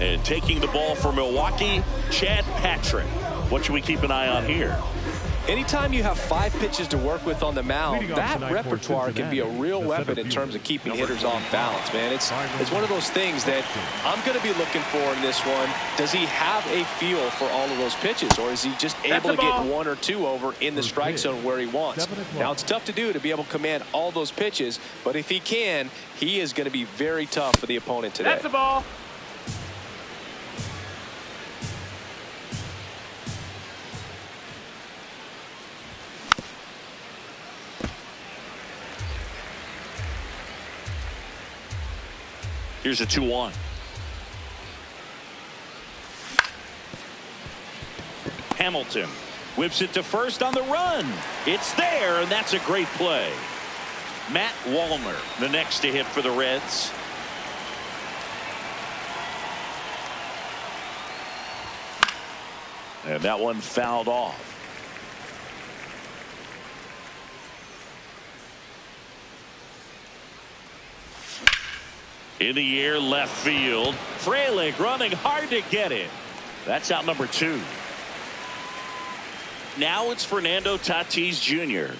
And taking the ball for Milwaukee, Chad Patrick. What should we keep an eye on here? Anytime you have 5 pitches to work with on the mound, that repertoire can be a real weapon in terms of keeping hitters off balance, man. It's one of those things that I'm going to be looking for in this one. Does he have a feel for all of those pitches, or is he just able to get 1 or 2 over in the strike zone where he wants? Now, it's tough to do, to be able to command all those pitches, but if he can, he is going to be very tough for the opponent today. That's the ball. Here's a 2-1. Hamilton whips it to first on the run. It's there, and that's a great play. Matt Wallner, the next to hit for the Reds. And that one fouled off. In the air, left field. Frelick running hard to get it. That's out number 2. Now it's Fernando Tatis Jr.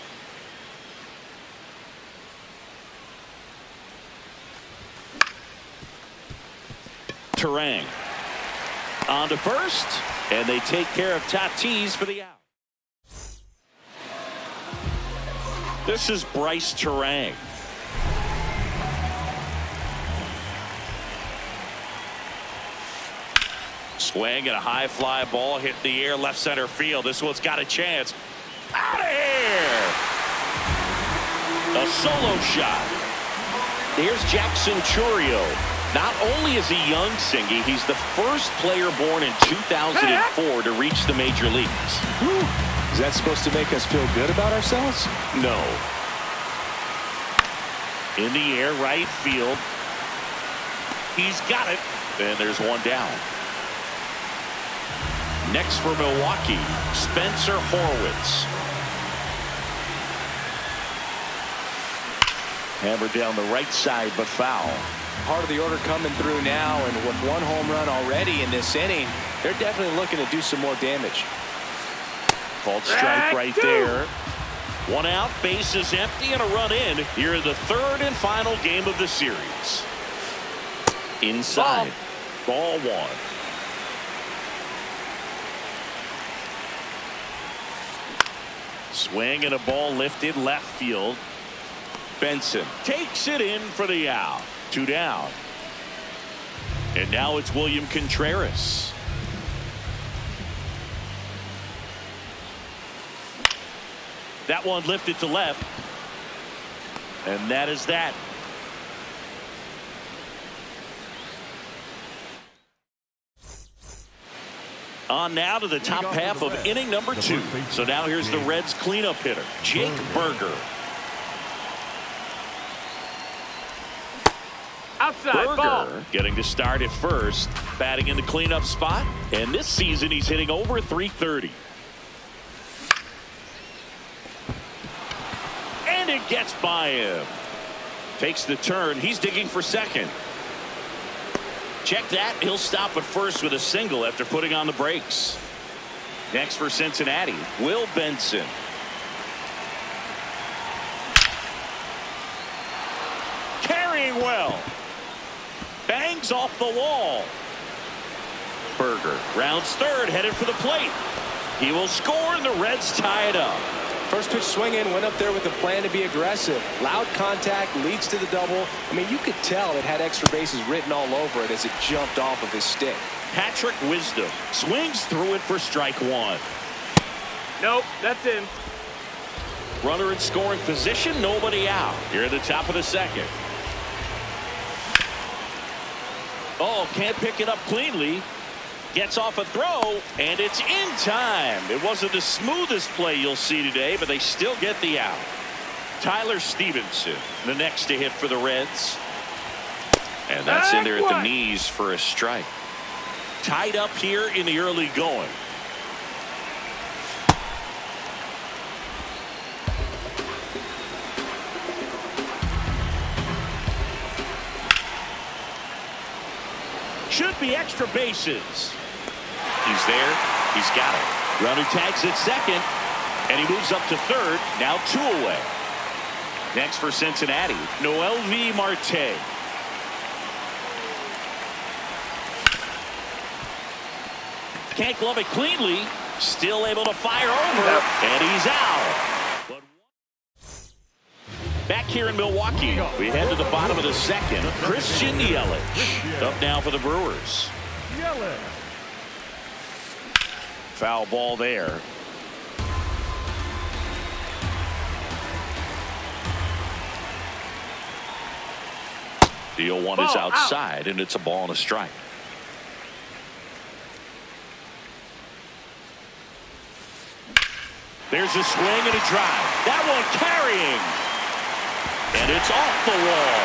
Turang on to first, and they take care of Tatis for the out. This is Bryce Turang. Swing and a high fly ball hit the air left center field. This one's got a chance. Out of here! A solo shot. Here's Jackson Chourio. Not only is he young, Singy, he's the first player born in 2004 to reach the major leagues. Whew. Is that supposed to make us feel good about ourselves? No. In the air, right field. He's got it. And there's one down. Next for Milwaukee, Spencer Horwitz. Hammered down the right side, but foul. Part of the order coming through now, and with 1 home run already in this inning, they're definitely looking to do some more damage. Called strike right there. 1 out, base is empty, and a run in here in the 3rd and final game of the series. Inside, ball 1. Swing and a ball lifted left field. Benson takes it in for the out. 2 down. And now it's William Contreras. That one lifted to left. And that is that. On now to the top half of inning number 2. So now here's the Reds cleanup hitter, Jake Burger. Outside, Burger ball. getting to start at first, batting in the cleanup spot. And this season he's hitting over .330. And it gets by him. Takes the turn. He's digging for second. Check that. He'll stop at first with a single after putting on the brakes. Next for Cincinnati, Will Benson. Carrying well. Bangs off the wall. Burger rounds third, headed for the plate. He will score, and the Reds tie it up. First pitch swinging, went up there with a plan to be aggressive. Loud contact, leads to the double. I mean, you could tell it had extra bases written all over it as it jumped off of his stick. Patrick Wisdom swings through it for strike 1. Nope, that's in. Runner in scoring position, nobody out. Here at the top of the 2nd. Oh, can't pick it up cleanly. Gets off a throw, and it's in time. It wasn't the smoothest play you'll see today, but they still get the out. Tyler Stevenson, the next to hit for the Reds. And that's in there at the knees for a strike. Tied up here in the early going. should be extra bases. He's there. He's got it. Runner tags at second, and he moves up to third. Now 2 away. Next for Cincinnati, Noelvi Marte. Can't glove it cleanly. Still able to fire over, and he's out. Back here in Milwaukee, we head to the bottom of the second. Christian Yelich up now for the Brewers. Foul ball there. The 0-1 is outside, and it's a ball and a strike. There's a swing and a drive. That one carrying. And it's off the wall.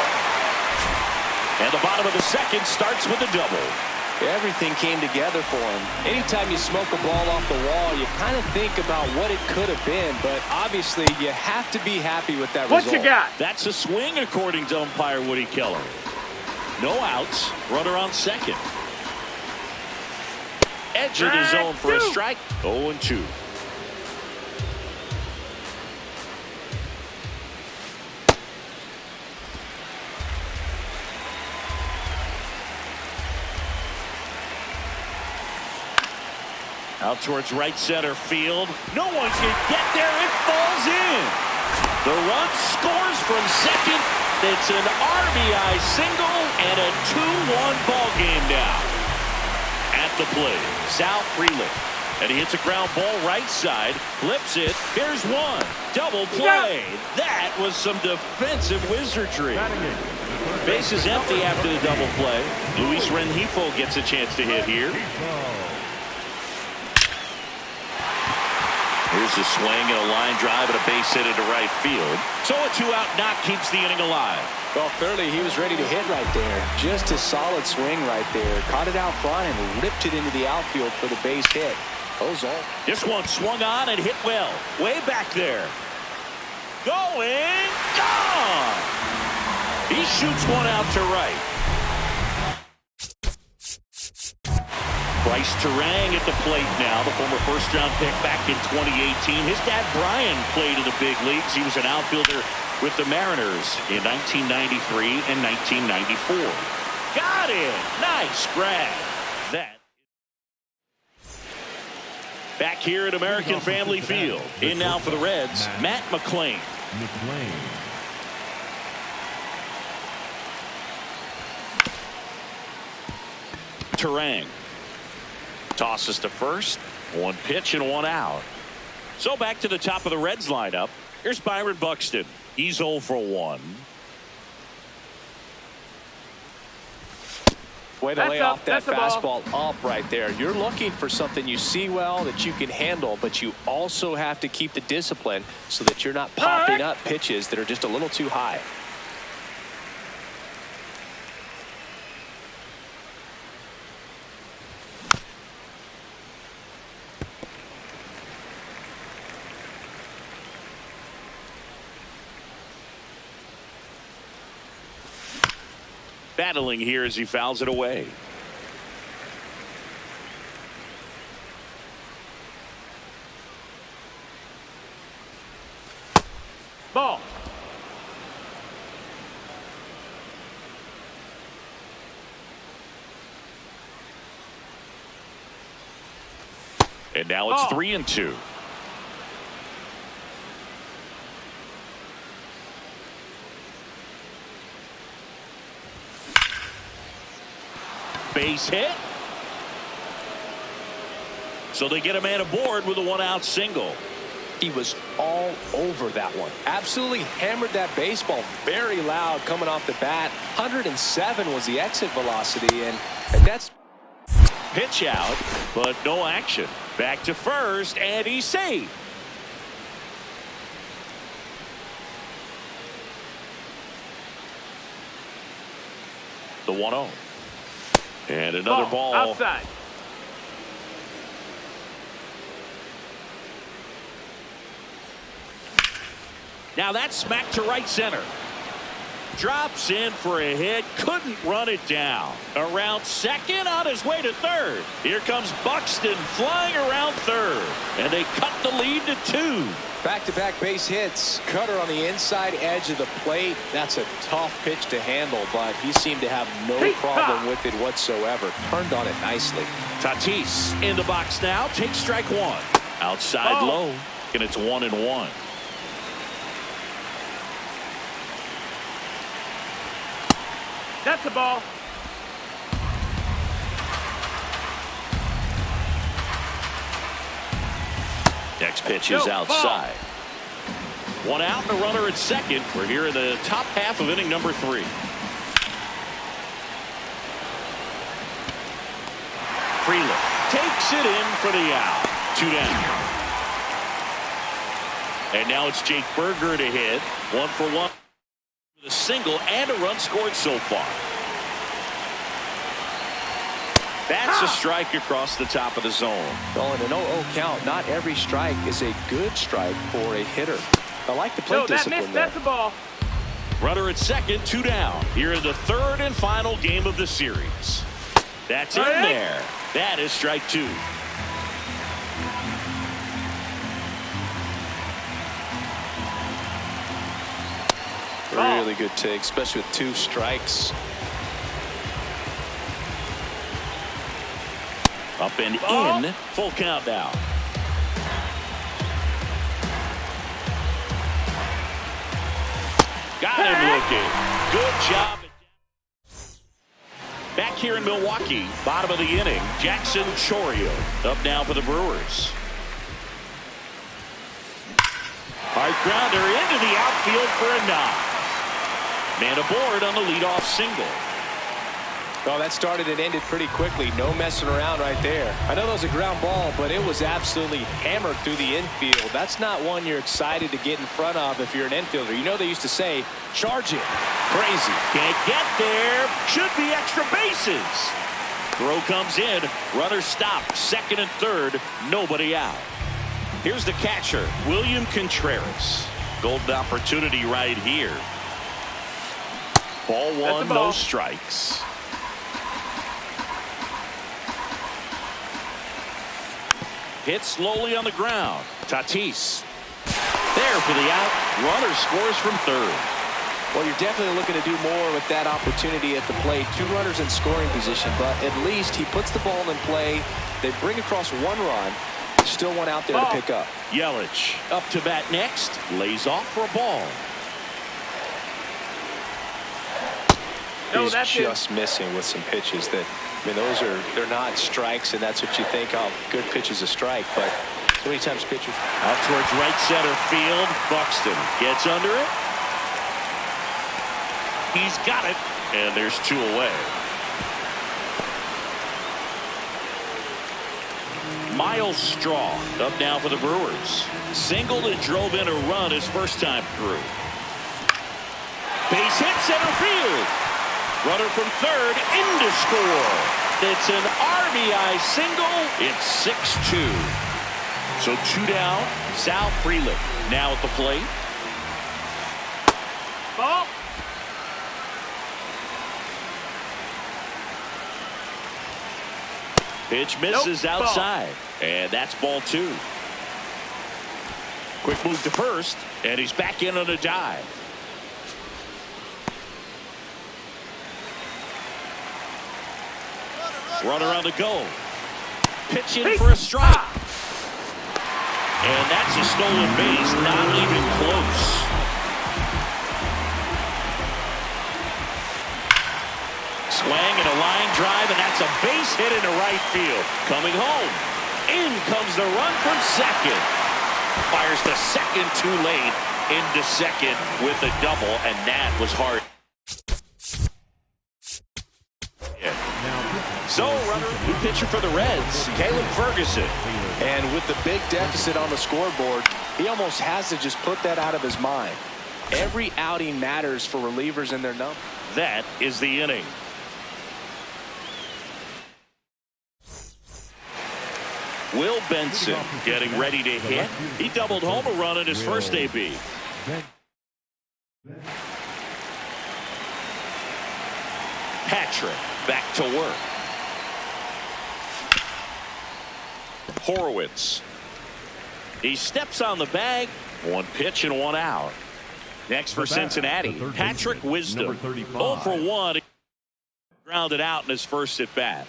And the bottom of the second starts with a double. Everything came together for him. Anytime you smoke a ball off the wall, you kind of think about what it could have been, but obviously you have to be happy with that result. What you got? That's a swing, according to umpire Woody Keller. No outs. Runner on second. Edge of the zone for a strike. 0-2. Out towards right center field. No one can get there. It falls in. The run scores from second. It's an RBI single and a 2-1 ball game now. At the plate, Sal Frelick. And he hits a ground ball right side. Flips it. There's one. Double play. That was some defensive wizardry. Base is empty after the double play. Luis Rengifo gets a chance to hit here. Here's a swing and a line drive and a base hit into right field. So a 2-out knock keeps the inning alive. Well, clearly he was ready to hit right there. Just a solid swing right there. Caught it out front and ripped it into the outfield for the base hit. This one swung on and hit well. Way back there. Going. Gone. He shoots one out to right. Bryce Turang at the plate now, the former first-round pick back in 2018. His dad, Brian, played in the big leagues. He was an outfielder with the Mariners in 1993 and 1994. Got it! Nice grab. That. Back here at American Family Field. In now for the Reds, Matt McLain. Turang. Tosses to first. One pitch and one out. So back to the top of the Reds lineup. Here's Byron Buxton. He's 0 for 1. Way to lay off that fastball up right there. You're looking for something you see well that you can handle, but you also have to keep the discipline so that you're not popping up pitches that are just a little too high. Battling here as he fouls it away. Ball. And now it's 3-2. Base hit. So they get a man aboard with a 1-out single. He was all over that one. Absolutely hammered that baseball very loud coming off the bat. 107 was the exit velocity, and that's pitch out, but no action. Back to first, and he's safe. The 1-0. And another ball. Outside. Now that's smacked to right center. Drops in for a hit. Couldn't run it down. Around second, on his way to third. Here comes Buxton flying around third. And they cut the lead to 2. Back-to-back base hits. Cutter on the inside edge of the plate. That's a tough pitch to handle, but he seemed to have no problem with it whatsoever. Turned on it nicely. Tatis in the box now. Takes strike 1. Outside low. And it's 1-1. That's the ball. Next pitch is outside. 1 out and a runner at second. We're here in the top half of inning number 3. Freeland takes it in for the out. 2 down. And now it's Jake Burger to hit. 1 for 1. With a single and a run scored so far. That's a strike across the top of the zone. Well, in an 0-0 count, not every strike is a good strike for a hitter. I like the plate discipline there. That's the ball. Runner at second, 2 down. Here in the 3rd and final game of the series. That's in there. That is strike 2. Really good take, especially with 2 strikes. Up and in. Full count now. Got him looking. Good job. Back here in Milwaukee, bottom of the inning, Jackson Chourio up now for the Brewers. Hard grounder into the outfield for a knock. Man aboard on the leadoff single. Well, that started and ended pretty quickly. No messing around right there. I know that was a ground ball, but it was absolutely hammered through the infield. That's not one you're excited to get in front of if you're an infielder. You know they used to say, charge it. Crazy. Can't get there. Should be extra bases. Throw comes in. Runner stopped. Second and third. Nobody out. Here's the catcher, William Contreras. Golden opportunity right here. Ball 1, no strikes. Hit slowly on the ground. Tatis. There for the out. Runner scores from third. Well, you're definitely looking to do more with that opportunity at the plate. 2 runners in scoring position, but at least he puts the ball in play. They bring across 1 run. Still 1 out there to pick up. Yelich up to bat next. Lays off for a ball. He's just missing with some pitches that, I mean, they're not strikes, and that's what you think, oh, good pitch is a strike, but so many times pitchers. Out towards right center field. Buxton gets under it. He's got it, and there's 2 away. Miles Straw up now for the Brewers. Singled and drove in a run his first time through. Base hit center field. Runner from third in to score. It's an RBI single. It's 6-2. So 2 down. Sal Frelick now at the plate. Ball. Pitch misses outside. And that's ball 2. Quick move to first. And he's back in on a dive. Runner on the go. Pitch in for a strike. And that's a stolen base. Not even close. Swing and a line drive, and that's a base hit into right field. Coming home. In comes the run from second. Fires the second too late into second with a double, and that was hard. So, runner, new pitcher for the Reds, Caleb Ferguson. And with the big deficit on the scoreboard, he almost has to just put that out of his mind. Every outing matters for relievers in their number. That is the inning. Will Benson getting ready to hit. He doubled home a run in his first AB. Patrick back to work. Horowitz. He steps on the bag. One pitch and one out. Next for Cincinnati, Patrick Wisdom. 0 for 1. Grounded out in his first at bat.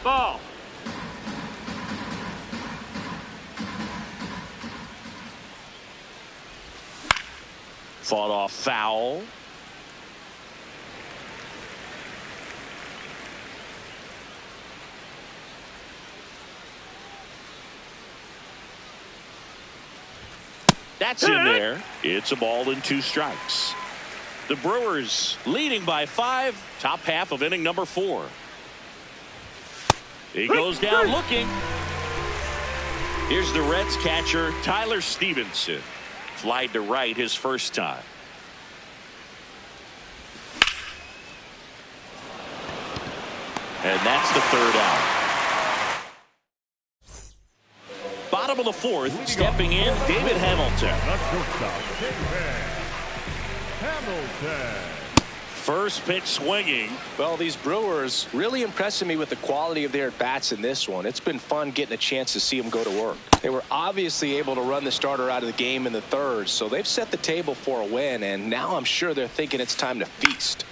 Ball. Fought off foul. That's in there. It's a ball and 2 strikes. The Brewers leading by 5. Top half of inning number 4. He goes down looking. Here's the Reds catcher, Tyler Stevenson. Flied to right his first time. And that's the 3rd out. Bottom of the 4th, stepping in, David Hamilton. First pitch swinging. Well, these Brewers really impressing me with the quality of their at-bats in this one. It's been fun getting a chance to see them go to work. They were obviously able to run the starter out of the game in the 3rd, so they've set the table for a win, and now I'm sure they're thinking it's time to feast.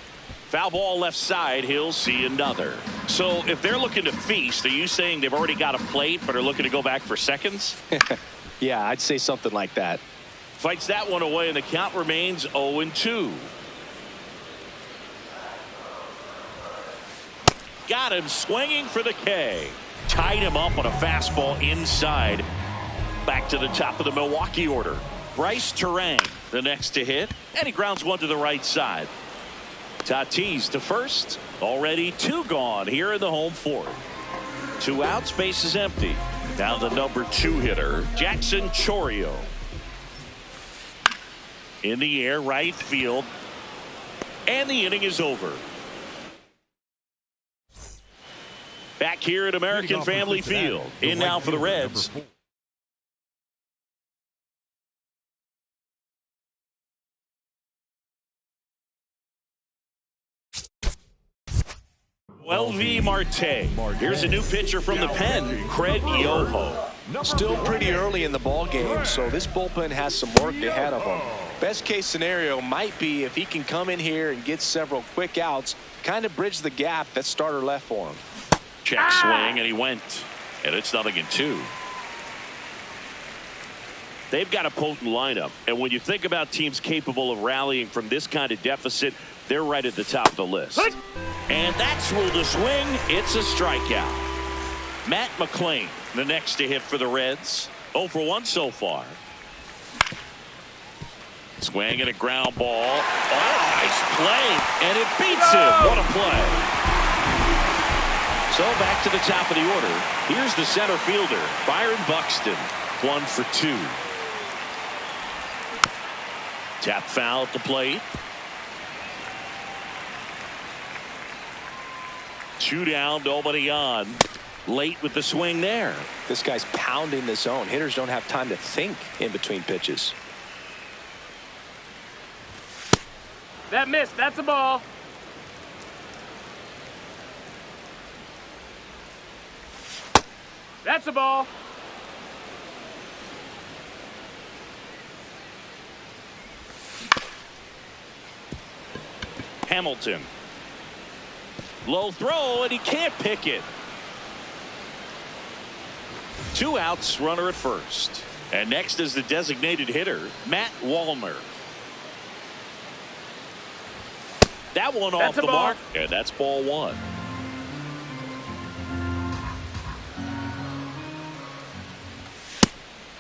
Foul ball left side. He'll see another. So if they're looking to feast, are you saying they've already got a plate but are looking to go back for seconds? Yeah, I'd say something like that. Fights that one away, and the count remains 0-2. Got him swinging for the K. Tied him up on a fastball inside. Back to the top of the Milwaukee order. Bryce Turang, the next to hit, and he grounds one to the right side. Tatis to first. Already 2 gone here in the home 4th. 2 outs, base is empty. Now the number 2 hitter, Jackson Chourio. In the air, right field. And the inning is over. Back here at American Family Field. In now for the Reds. Elvi Marte. Here's a new pitcher from the pen, Craig Yoho. Still pretty early in the ball game, so this bullpen has some work ahead of them. Best case scenario might be if he can come in here and get several quick outs, kind of bridge the gap that starter left for him. Check swing, and he went. And it's 0-2. They've got a potent lineup. And when you think about teams capable of rallying from this kind of deficit, they're right at the top of the list. And that's ruled a swing. It's a strikeout. Matt McClain, the next to hit for the Reds. 0 for 1 so far. Swing and a ground ball. Oh, nice play. And it beats him. What a play. So back to the top of the order. Here's the center fielder, Byron Buxton. 1 for 2. Tap foul at the plate. 2 down, nobody on. Late with the swing there. This guy's pounding the zone. Hitters don't have time to think in between pitches. That missed. That's a ball. That's a ball. Hamilton. Low throw, and he can't pick it. 2 outs, runner at first. And next is the designated hitter, Matt Wallner. That one off the mark, and that's ball 1.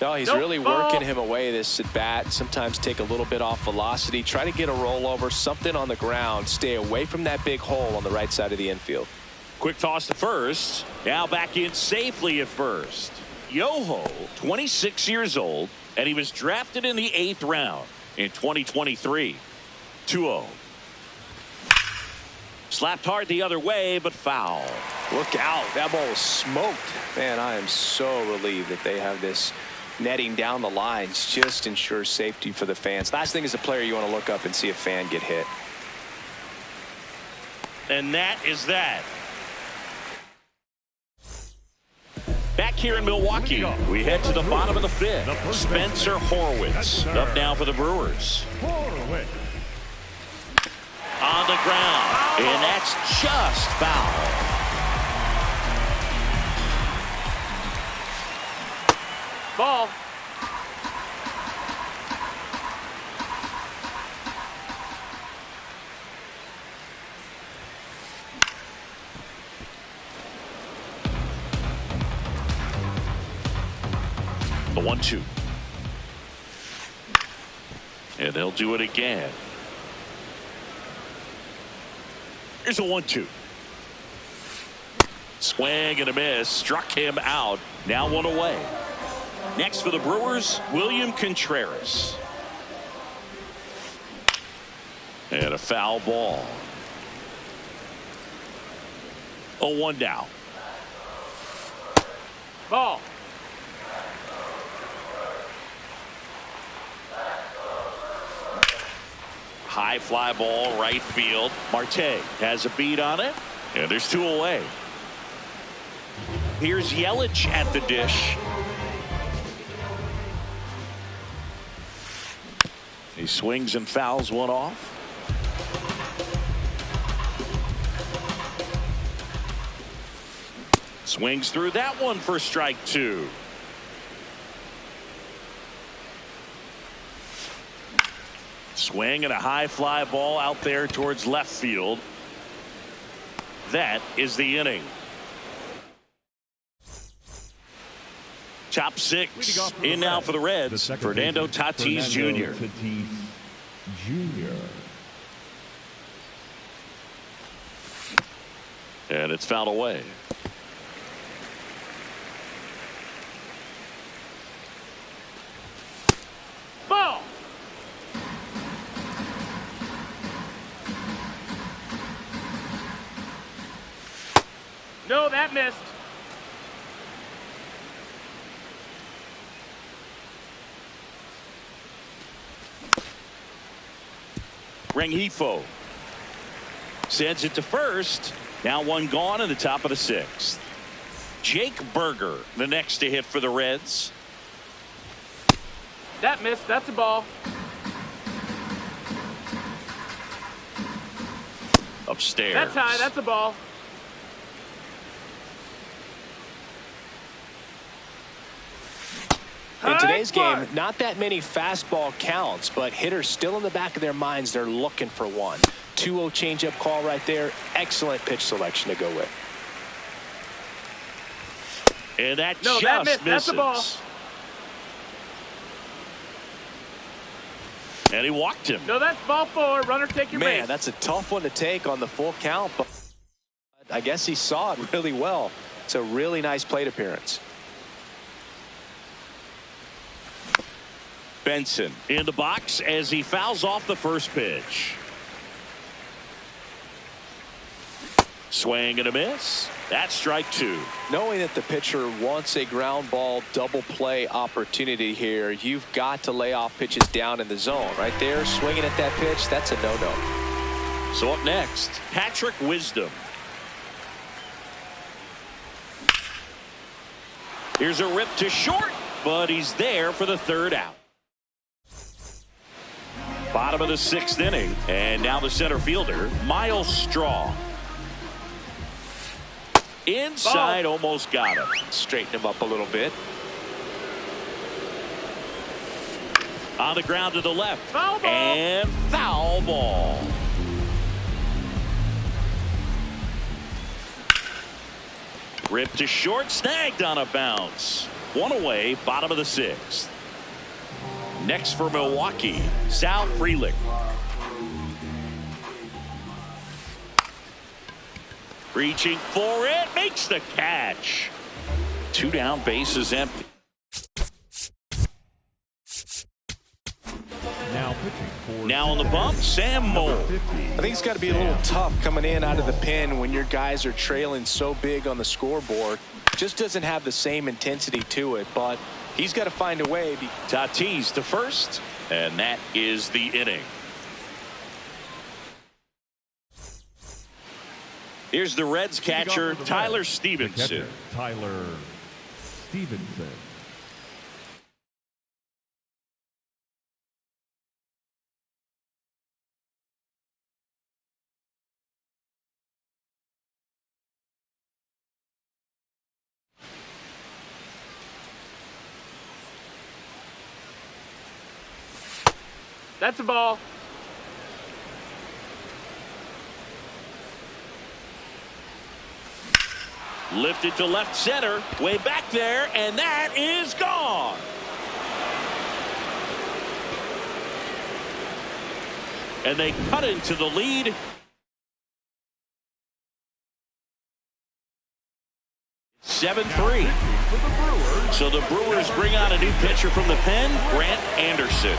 No, he's really working him away this at bat. Sometimes take a little bit off velocity. Try to get a rollover, something on the ground. Stay away from that big hole on the right side of the infield. Quick toss to first. Now back in safely at first. Yoho, 26 years old, and he was drafted in the 8th round in 2023. 2-0. Slapped hard the other way, but foul. Look out. That ball was smoked. Man, I am so relieved that they have this netting down the lines just ensures safety for the fans. Last thing as a player, you want to look up and see a fan get hit. And that is that. Back here in Milwaukee, we head to the bottom of the fifth. Spencer Horwitz up now for the Brewers. On the ground, and that's just foul. Ball. The 1-2. And they'll do it again. Here's a 1-2. Swing and a miss. Struck him out. Now one away. Next for the Brewers, William Contreras. And a foul ball. 0-1 now. Ball. High fly ball, right field. Marte has a beat on it, and there's two away. Here's Yelich at the dish. He swings and fouls one off. Swings through that one for strike two. Swing and a high fly ball out there towards left field. That is the inning. Top six in now for the Reds. Fernando Tatis Jr. And it's fouled away. Ball. No, that missed. Rengifo sends it to first. Now one gone in the top of the sixth. Jake Burger, the next to hit for the Reds. That missed. That's a ball. Upstairs. That's high. That's a ball. In today's game, not that many fastball counts, but hitters still in the back of their minds, they're looking for one. 2-0 changeup call right there. Excellent pitch selection to go with. And that no, just that missed. misses. That's a ball. And he walked him. No, that's ball four. Runner, take your base. Man, that's a tough one to take on the full count, but I guess he saw it really well. It's a really nice plate appearance. Benson in the box as he fouls off the first pitch. Swing and a miss. That's strike two. Knowing that the pitcher wants a ground ball double play opportunity here, you've got to lay off pitches down in the zone. Right there, swinging at that pitch, that's a no-no. So up next, Patrick Wisdom. Here's a rip to short, but he's there for the third out. Bottom of the sixth inning, and now the center fielder, Miles Straw. Inside, ball. Almost got him. Straighten him up a little bit. On the ground to the left. Foul ball. And foul ball. Ripped to short, snagged on a bounce. One away, bottom of the sixth. Next for Milwaukee, Sal Frelick. Reaching for it, makes the catch. Two down, bases empty. Now on the bump, Sam Moll. I think it's got to be a little tough coming in out of the pen when your guys are trailing so big on the scoreboard. Just doesn't have the same intensity to it, but He's got to find a way. Tatis to first, and that is the inning. Here's the Reds catcher, Tyler Stephenson. Tyler Stephenson. That's a ball. Lifted to left center, way back there, and that is gone. And they cut into the lead. Seven 3. So the Brewers bring on a new pitcher from the pen, Grant Anderson.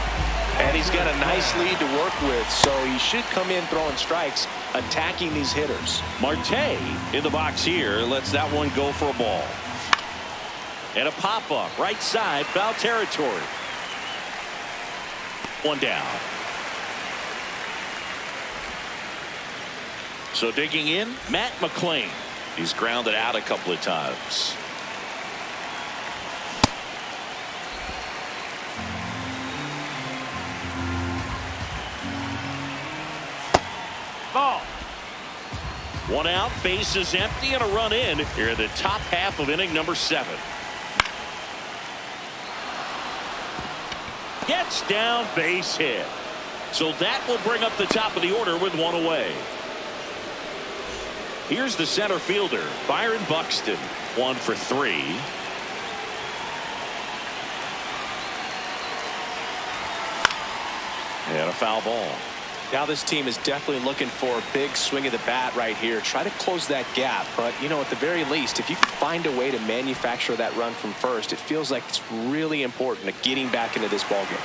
And he's got a nice lead to work with, so he should come in throwing strikes, attacking these hitters. Marte in the box here lets that one go for a ball. And a pop-up, right side, foul territory. One down. So digging in, Matt McLain. He's grounded out a couple of times. Ball. One out, base is empty, and a run in here in the top half of inning number 7. Gets down, base hit. So that will bring up the top of the order with one away. Here's the center fielder, Byron Buxton, 1 for 3. And a foul ball. Now this team is definitely looking for a big swing of the bat right here. Try to close that gap. But, you know, at the very least, if you can find a way to manufacture that run from first, it feels like it's really important to getting back into this ballgame.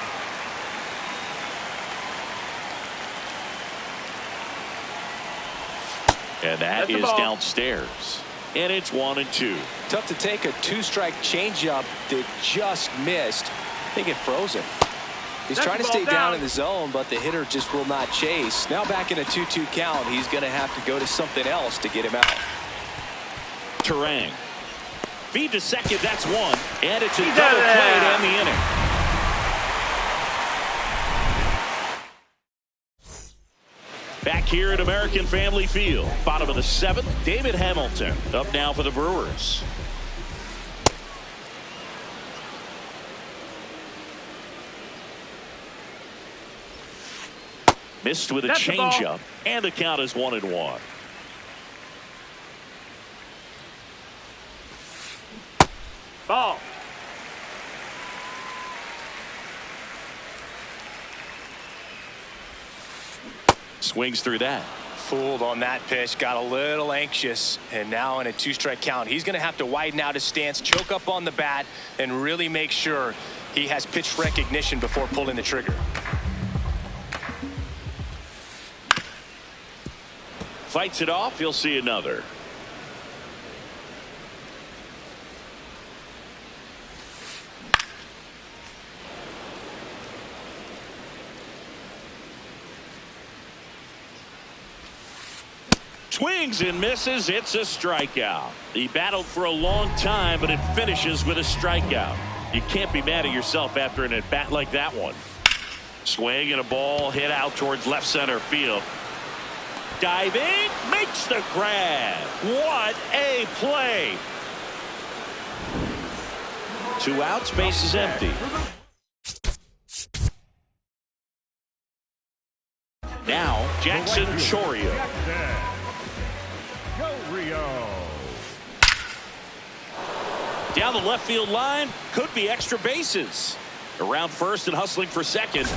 And that is downstairs. And it's 1-2. Tough to take a 2-strike changeup that just missed. I think it froze him. He's trying to stay down in the zone, but the hitter just will not chase. Now back in a 2-2 count, he's going to have to go to something else to get him out. Turang. Feed to second, that's one. And it's a double play to end the inning. Back here at American Family Field, bottom of the 7th, David Hamilton up now for the Brewers. Missed with a changeup, and the count is 1-1. Ball. Swings through that. Fooled on that pitch, got a little anxious, and now in a 2-strike count, he's going to have to widen out his stance, choke up on the bat, and really make sure he has pitch recognition before pulling the trigger. Fights it off, you'll see another. Swings and misses. It's a strikeout. He battled for a long time, but it finishes with a strikeout. You can't be mad at yourself after an at-bat like that one. Swing and a ball hit out towards left center field. Diving, makes the grab. What a play. 2 outs, base is empty. Now, Jackson Chourio. Down the left field line, could be extra bases. Around first and hustling for second.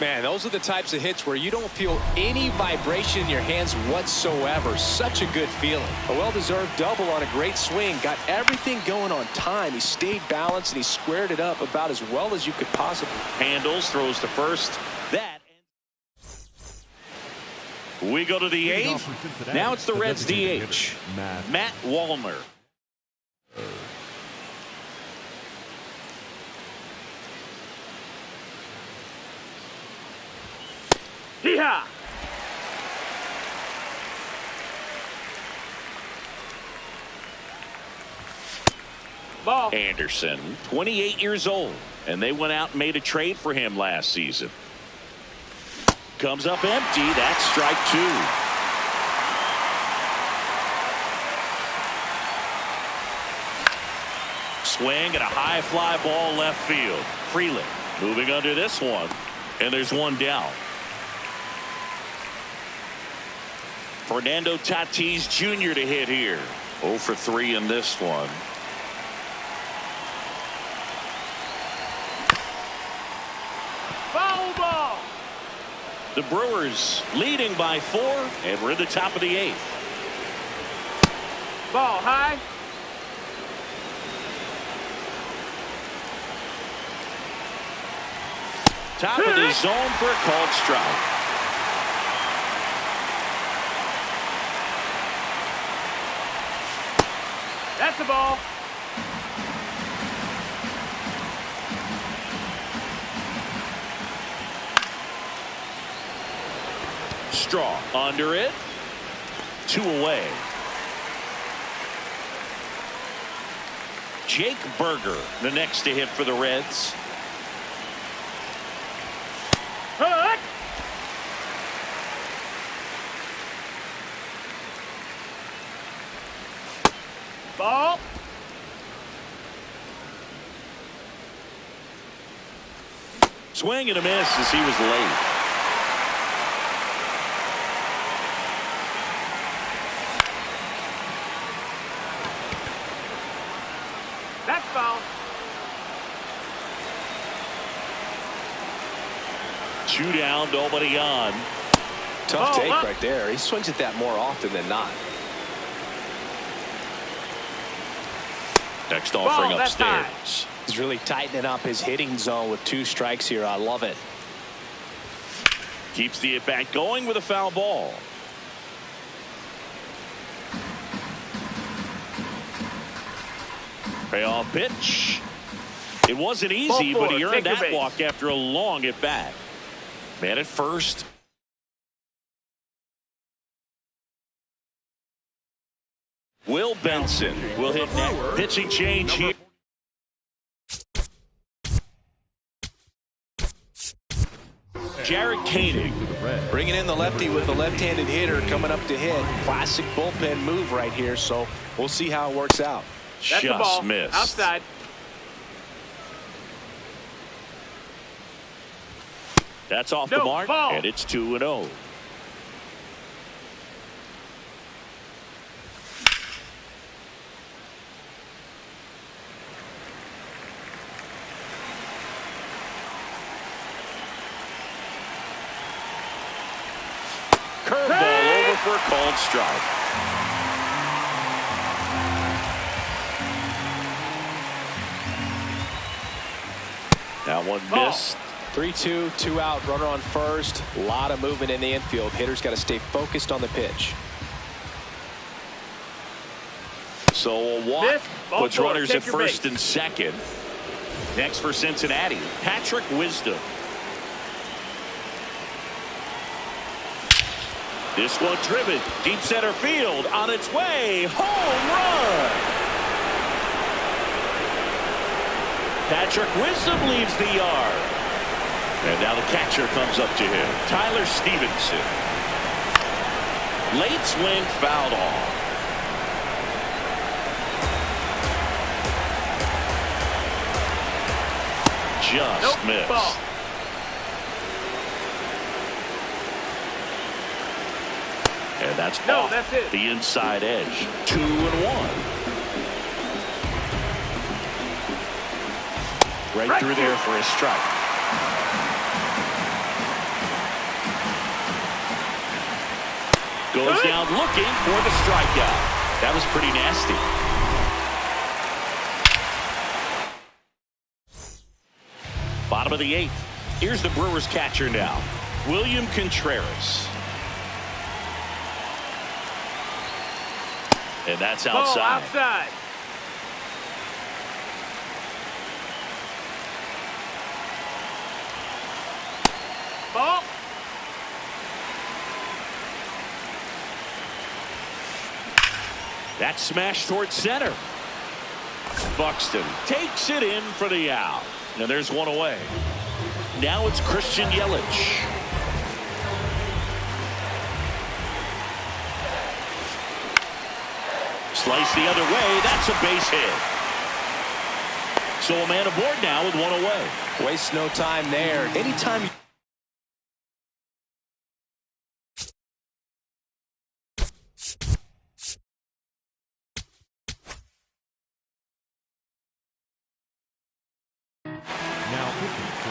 Man, those are the types of hits where you don't feel any vibration in your hands whatsoever. Such a good feeling. A well-deserved double on a great swing. Got everything going on time. He stayed balanced and he squared it up about as well as you could possibly. Handles, throws to first. That. We go to the 8th. Now it's the Reds DH, Matt Wallner. Hee-haw! Ball. Anderson, 28 years old, and they went out and made a trade for him last season. Comes up empty. That's strike two. Swing and a high fly ball left field. Freeland moving under this one, and there's one down. Fernando Tatis Jr. to hit here. 0 for 3 in this one. Foul ball. The Brewers leading by 4, and we're in the top of the 8th. Ball high. Top of the zone for a called strike. That's the ball. Straw under it. 2 away. Jake Burger, the next to hit for the Reds. Hut. Ball. Swing and a miss as he was late. That's foul. 2 down, nobody on. Tough Oh, take up. right there. He swings at that more often than not. Next offering Ball, that's high. upstairs. He's really tightening up his hitting zone with 2 strikes here. I love it. Keeps the at-bat going with a foul ball. Payoff pitch. It wasn't easy, Ball but he four, earned take your that base. walk after a long at-bat. Man at first. Will Benson will hit next. Pitching change here. Jared Koenig. Bringing in the lefty with the left-handed hitter coming up to hit. Classic bullpen move right here, so we'll see how it works out. That's the ball. Just missed. Outside. That's off the No, mark, ball. and it's 2-0. Curveball over for a called strike. That one Ball. missed. 3-2, 2 out, runner on first. A lot of movement in the infield. Hitter's got to stay focused on the pitch. So a walk Miss. Ball puts four. runners Take at your first base. and second. Next for Cincinnati, Patrick Wisdom. This one driven deep center field on its way. Home run. Patrick Wisdom leaves the yard. And now the catcher comes up to him. Tyler Stevenson. Late swing fouled off. Just Nope, missed. ball. And that's No, off that's it. the inside edge. 2-1. Right through there for a strike. Goes down looking for the strikeout. That was pretty nasty. Bottom of the 8th. Here's the Brewers catcher now, William Contreras. And that's Ball outside. outside. Ball. That smash towards center. Buxton takes it in for the out. And there's one away. Now it's Christian Yelich. Slice the other way. That's a base hit. So a man aboard now with one away. Waste no time there. Anytime.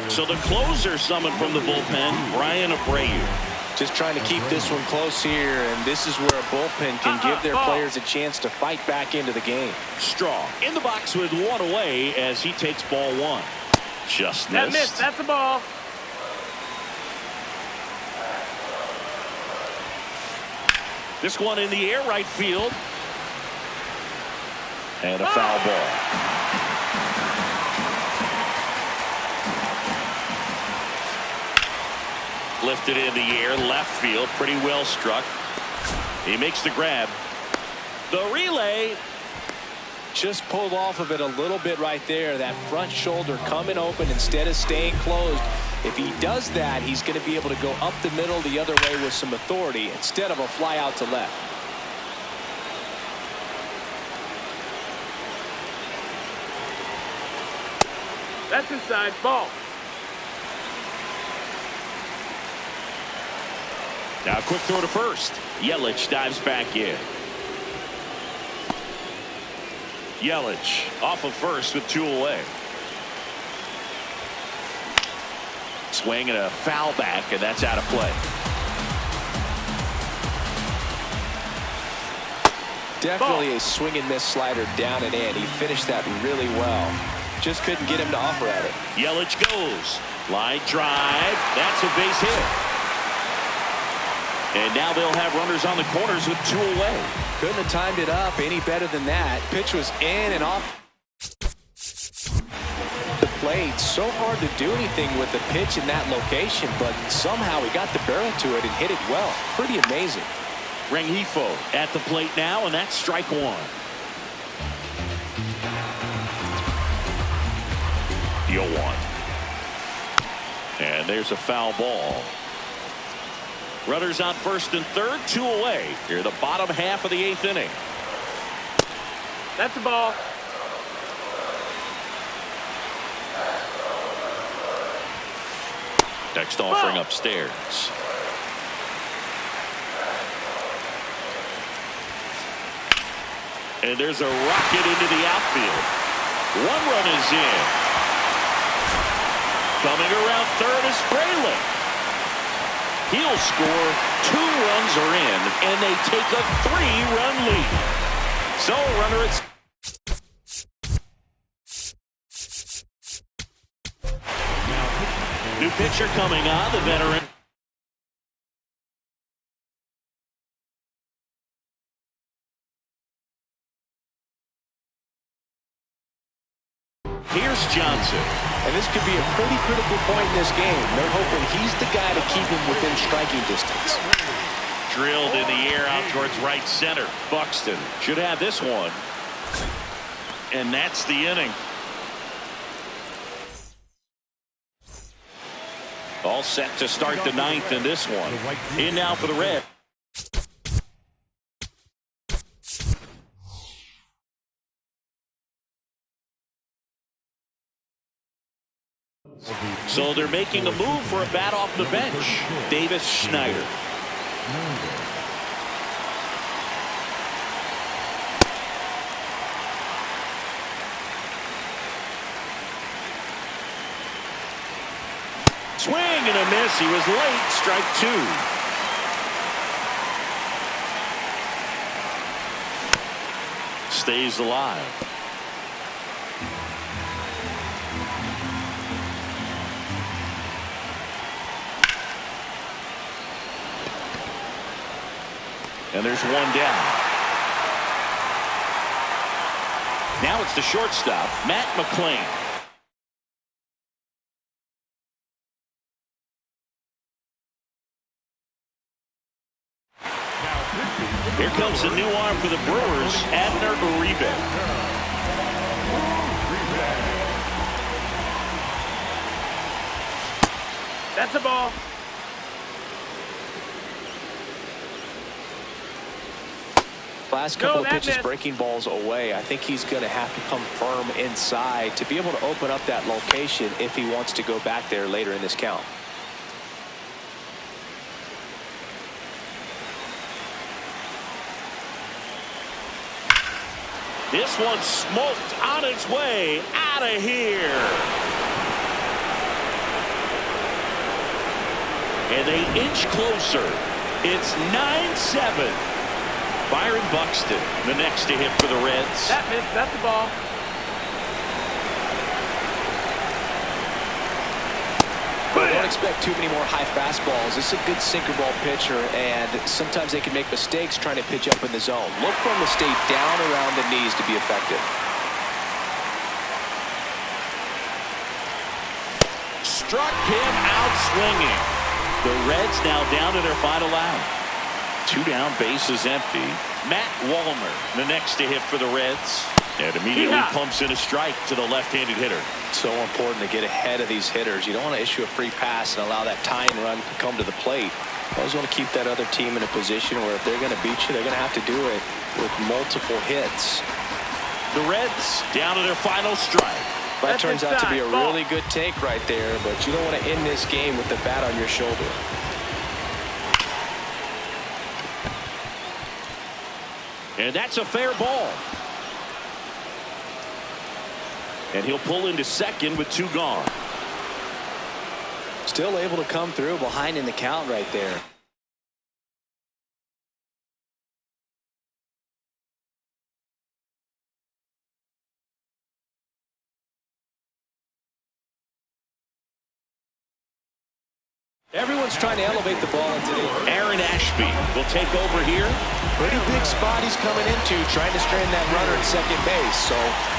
So the closer summoned from the bullpen, Ryan Abreu. Just trying to keep this one close here, and this is where a bullpen can give their players a chance to fight back into the game. Strong in the box with one away as he takes ball one. Just missed. That missed. That's the ball. This one in the air, right field. And a foul ball. Lifted in the air, left field, pretty well struck. He makes the grab. The relay. Just pulled off of it a little bit right there. That front shoulder coming open instead of staying closed. If he does that, he's going to be able to go up the middle the other way with some authority instead of a fly out to left. That's inside. Ball. Now a quick throw to first. Yelich dives back in. Yelich off of first with two away. Swing and a foul back, and that's out of play. Definitely a swing and miss slider down and in. He finished that really well. Just couldn't get him to offer at it. Yelich goes. Line drive. That's a base hit. And now they'll have runners on the corners with two away. Couldn't have timed it up any better than that. Pitch was in and off the plate. So hard to do anything with the pitch in that location, but somehow he got the barrel to it and hit it well. Pretty amazing. Rengifo at the plate now, and that's strike one. The 0-1. And there's a foul ball. Runners on first and third, two away. Here, the bottom half of the 8th inning. That's the ball. Next offering upstairs. And there's a rocket into the outfield. One run is in. Coming around third is Fraley. He'll score. 2 runs are in, and they take a 3-run lead. So runner at new pitcher coming on, the veteran. Here's Johnson. And this could be a pretty critical point in this game. They're hoping he's the guy to keep him within striking distance. Drilled in the air out towards right center. Buxton should have this one. And that's the inning. All set to start the 9th in this one. In now for the Red. So they're making a move for a bat off the bench. Davis Schneider. Swing and a miss. He was late. Strike 2. Stays alive. And there's one down. Now it's the shortstop, Matt McLain. Now pitching Here comes the new arm for the Brewers, Abner Uribe. That's a ball. Last couple of pitches missed. breaking balls away. I think he's going to have to come firm inside to be able to open up that location if he wants to go back there later in this count. This one's smoked on its way out of here. And they inch closer. It's 9-7. Byron Buxton, the next to hit for the Reds. That missed. That's the ball. Don't expect too many more high fastballs. This is a good sinker ball pitcher, and sometimes they can make mistakes trying to pitch up in the zone. Look for him to stay down around the knees to be effective. Struck him out swinging. The Reds now down to their final out. 2 down, bases empty. Matt Wallner, the next to hit for the Reds. And immediately pumps in a strike to the left-handed hitter. So important to get ahead of these hitters. You don't want to issue a free pass and allow that tying run to come to the plate. You always want to keep that other team in a position where if they're going to beat you, they're going to have to do it with multiple hits. The Reds down to their final strike. That turns out to be a really good take right there, but you don't want to end this game with the bat on your shoulder. And that's a fair ball. And he'll pull into second with 2 gone. Still able to come through behind in the count right there. Everyone's trying to elevate the ball in today. Aaron Ashby will take over here. Pretty big spot he's coming into, trying to strand that runner at second base. So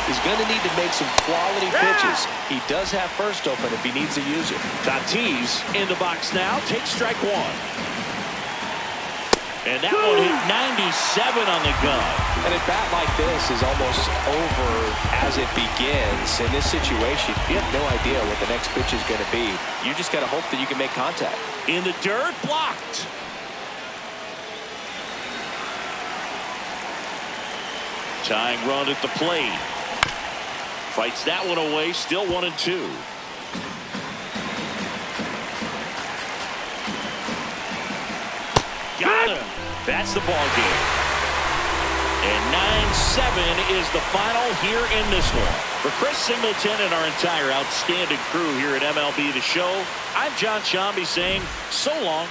he's going to need to make some quality pitches. He does have first open if he needs to use it. Tatis in the box now. Takes strike 1. And that one hit 97 on the gun. And a bat like this is almost over as it begins. In this situation, you have no idea what the next pitch is going to be. You just got to hope that you can make contact. In the dirt, blocked. Tying run at the plate. Fights that one away. Still 1-2. Got him. That's the ball game. And 9-7 is the final here in this one. For Chris Singleton and our entire outstanding crew here at MLB The Show, I'm John Sciambi saying so long.